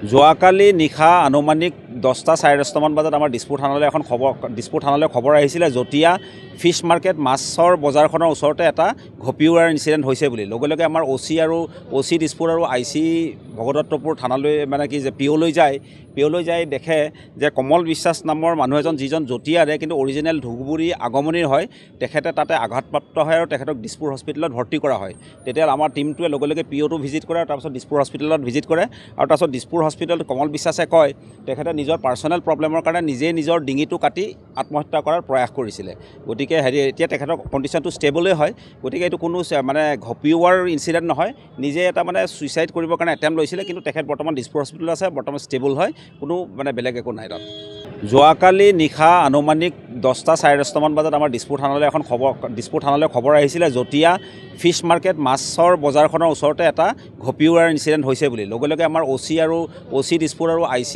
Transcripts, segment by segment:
যোৱাকালি নিশা আনুমানিক 10টা 10:30মান বজাত আমাৰ দিছপুৰ থানালৈ খবৰ আহিছিলে জটিয়া ফিছ মাৰ্কেট মাছৰ বজাৰখনৰ ওচৰতে এটা ঘপিওৱাৰ ইনচিডেণ্ট হৈছে বুলি লগে লগে আমাৰ অ'চি দিছপুৰ আৰু IC ভগদত্তপুৰ থানালৈ মানে কি যে পিঅ'লৈ যায় দেখে যে কমল বিশ্বাস নামৰ মানুহ এজন যিজন জটিয়াৰে কিন্তু অৰিজিনেল ধুবুৰী আগমনিৰ হয় তেখেতে তাতে আঘাতপ্ৰাপ্ত হয় আৰু তেখেতক দিছপুৰ হস্পিটেলত ভৰ্তি কৰা হয়। তেতিয়া আমাৰ টিমটোৱে লগে লগে পিঅ'টো ভিজিট কৰে আৰু তাৰপিছত দিছপুৰ হস্পিটেলত ভিজিট কৰে আৰু তাৰপিছত দিছপুৰ হস্পিটেলত কমল বিশ্বাসে কয় তেখেতে নিজৰ পাৰ্চনেল প্ৰব্লেমৰ কাৰণে নিজেই নিজৰ ডিঙিটো কাটি আত্মহত্যা কৰাৰ প্ৰয়াস কৰিছিলে। গতিকে এতিয়া তেখেতৰ কণ্ডিশ্যনটো ষ্টেবলেই হয়। গতিকে এইটো কোনো মানে ঘপিওৱাৰ ইনচিডেণ্ট নহয়, নিজে এটা মানে ছুইচাইড কৰিবৰ কাৰণে এটেম্প লৈছিলে, কিন্তু তেখেত বৰ্তমান দিছপুৰ হস্পিটেলত আছে, বৰ্তমান ষ্টেবল হয়, কোনো মানে বেলেগ একো নাই তাত। যোৱাকালি নিশা আনুমানিক 10টা 10:30মান বজাত আমাৰ দিছপুৰ থানালৈ খবৰ আহিছিলে জটিয়া ফিছ মাৰ্কেট মাছৰ বজাৰখনৰ ওচৰতে এটা ঘপিওৱাৰ ইনচিডেণ্ট হৈছে বুলি লগে লগে আমাৰ অ'চি দিছপুৰ আৰু IC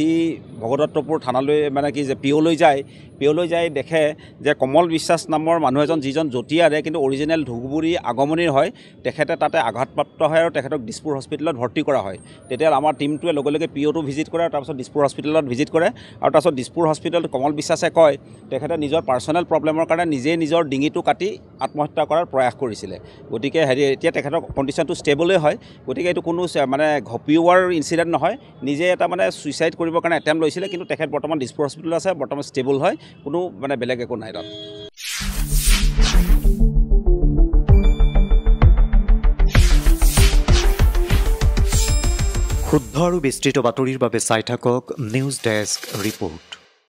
ভগদত্তপুৰ থানালৈ মানে কি যে পিঅ'লৈ যায় দেখে যে কমল বিশ্বাস নামৰ মানুহ এজন যিজন জটিয়াৰে কিন্তু অৰিজিনেল ধুবুৰী আগমনিৰ হয় তেখেতে তাতে আঘাতপ্ৰাপ্ত হয় আৰু তেখেতক দিছপুৰ হস্পিটেলত ভৰ্তি কৰা হয়। তেতিয়া আমাৰ টিমটোৱে লগে লগে পিঅ'টো ভিজিট কৰে আৰু তাৰপিছত দিছপুৰ হস্পিটেলত ভিজিট কৰে আৰু তাৰপিছত দিছপুৰ হস্পিটেলত কমল বিশ্বাসে কয় তেখেতে নিজৰ পাৰ্চনেল প্ৰব্লেমৰ কাৰণে নিজেই নিজৰ ডিঙিটো কাটি আত্মহত্যা কৰাৰ প্ৰয়াস কৰিছিলে। গতিকে এতিয়া তেখেতৰ কণ্ডিশ্যনটো ষ্টেবলেই হয়। গতিকে এইটো কোনো মানে ঘপিওৱাৰ ইনচিডেণ্ট নহয়, নিজে এটা মানে ছুইচাইড কৰিবৰ কাৰণে এটেম্প লৈছিলে, কিন্তু তেখেত বৰ্তমান দিছপুৰ হস্পিটেলত আছে, বৰ্তমান ষ্টেবল হয়, কোনো মানে বেলেগ একো নাই তাত। শুদ্ধ আৰু বিস্তৃত বাতৰিৰ বাবে চাই থাকক নিউজ ডেস্ক ৰিপৰ্ট।